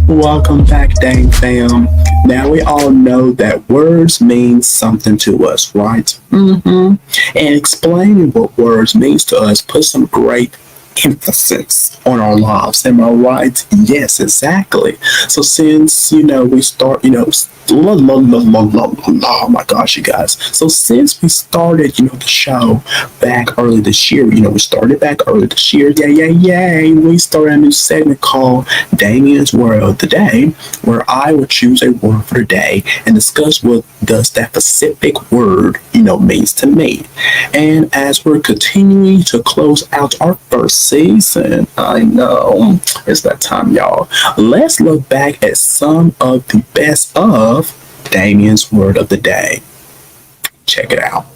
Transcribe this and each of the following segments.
Welcome back, Dang Fam. Now we all know that words mean something to us, right? And explaining what words means to us puts some great emphasis on our lives. Am I right? Yes, exactly. So since we start, oh my gosh, you guys. So since we started, the show back early this year, we started back early this year. Yay. We started a new segment called Damian's Word of the Day, where I would choose a word for the day and discuss what does that specific word, means to me. And as we're continuing to close out our first season, I know it's that time, y'all. Let's look back at some of the best of Damian's Word of the Day. Check it out.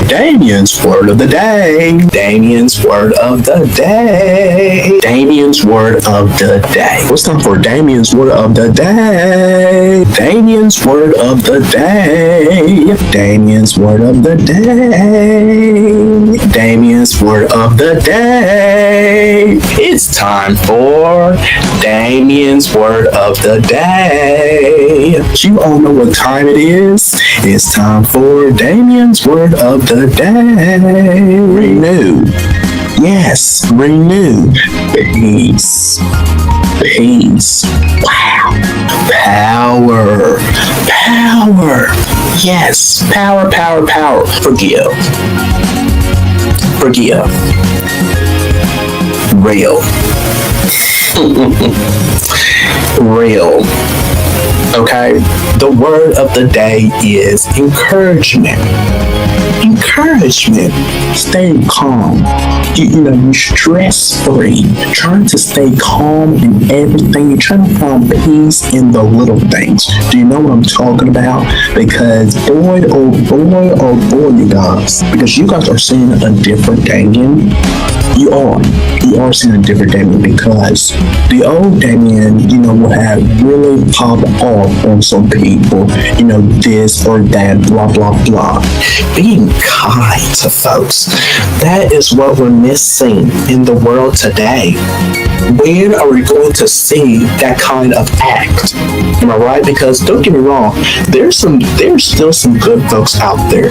Damian's Word of the Day. Damian's Word of the Day. Damian's Word of the Day. What's time for Damian's Word of the Day? Damian's Word of the Day. Damian's Word of the Day. Damian's Word of the Day. It's time for Damian's Word of the Day. You all know what time it is. It's time for Damian's Word of the Day. Renew. Yes, renew. Peace. Wow. Power. Yes, power. Forgive. Real. Okay, the word of the day is encouragement. Stay calm. You stress-free. Trying to stay calm in everything. You're trying to find peace in the little things. Do you know what I'm talking about? Because boy, you guys. Because you guys are seeing a different Damian. You are seeing a different Damian because the old Damian, will have really popped off on some people. This or that, blah, blah, blah. Being kind to folks. That is what we're missing in the world today. When are we going to see that kind of act? Am I right? Because don't get me wrong, there's still some good folks out there.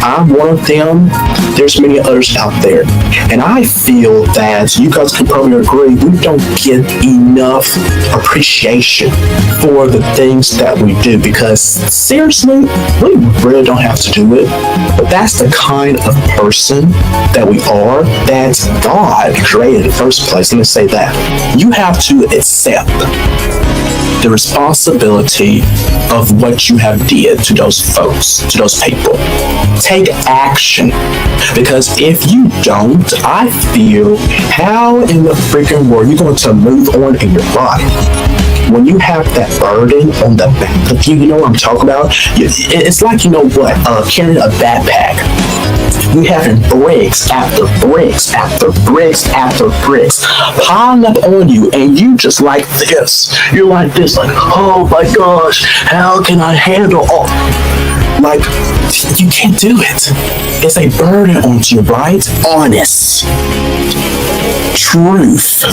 I'm one of them. There's many others out there. And I feel that you guys can probably agree we don't get enough appreciation for the things that we do because seriously, we really don't have to do it. But that's the kind of person that we are, that God created in the first place. Let me say that. You have to accept the responsibility of what you have did to those folks, to those people. Take action. Because if you don't, I feel how in the freaking world you're going to move on in your life. When you have that burden on the back of you, you know what I'm talking about? It's like, carrying a backpack. We having bricks after bricks after bricks after bricks piling up on you, and you just like this. You're like this, like, oh my gosh, how can I handle all? Like, you can't do it. It's a burden on you, right? Honest. Truth.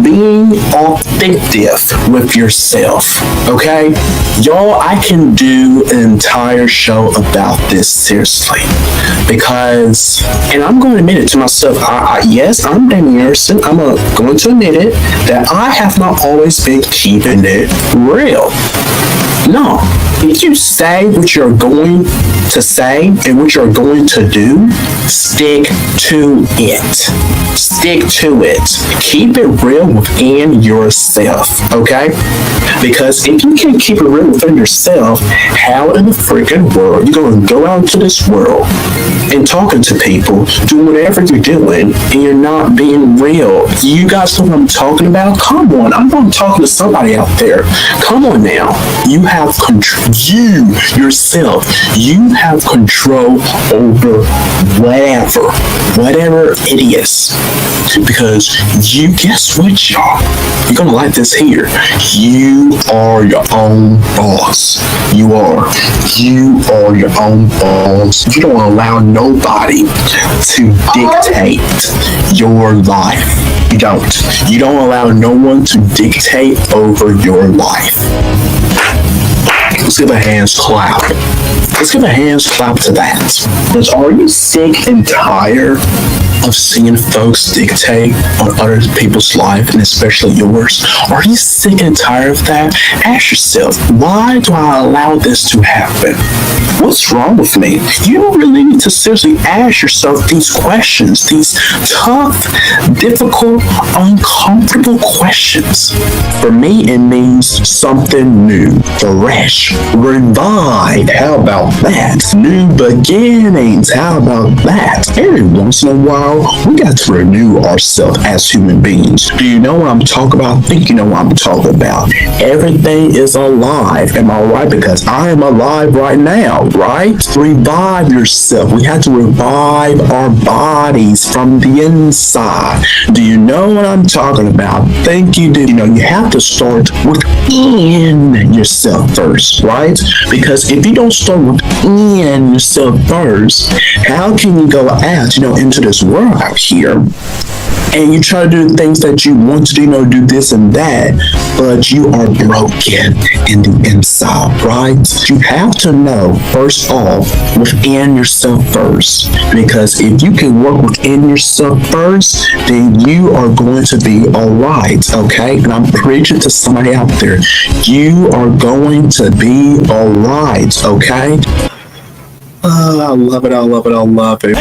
Being authentic with yourself, okay? Y'all, I can do an entire show about this, seriously. Because, and I'm going to admit it to myself, yes, I'm Damian Anderson. I'm going to admit it, that I have not always been keeping it real. No. If you say what you're going to say and what you're going to do, stick to it. Stick to it. Keep it real within yourself, okay? Because if you can't keep it real within yourself, how in the freaking world you going to go out into this world and talking to people, doing whatever you're doing, and you're not being real? You guys know what I'm talking about? Come on, I'm talking to somebody out there. Come on now. You have control. You, yourself, you have control over whatever it is. Because you, guess what, y'all? You're gonna like this here. You are your own boss. You are your own boss. You don't allow nobody to dictate your life. You don't allow no one to dictate over your life. Let's give a hands clap. Let's give a hands clap to that. Are you sick and tired of seeing folks dictate on other people's life, and especially yours? Are you sick and tired of that? Ask yourself, why do I allow this to happen? What's wrong with me? You really need to seriously ask yourself these questions, these tough, difficult, uncomfortable questions. For me, it means something new, fresh, revived. How about that? New beginnings. How about that? Every once in a while, we got to renew ourselves as human beings. Do you know what I'm talking about? I think you know what I'm talking about. Everything is alive. Am I right? Because I am alive right now, right? Revive yourself. We have to revive our bodies from the inside. Do you know what I'm talking about? Think you do. You know, you have to start within yourself first, right? Because if you don't start within yourself first, how can you go out, into this world out here and you try to do things that you want to do, do this and that, but you are broken in the inside, right? You have to know, first off, within yourself first, because if you can work within yourself first, then you are going to be all right, okay? And I'm preaching to somebody out there. You are going to be all right, okay? I love it. I love it. I love it.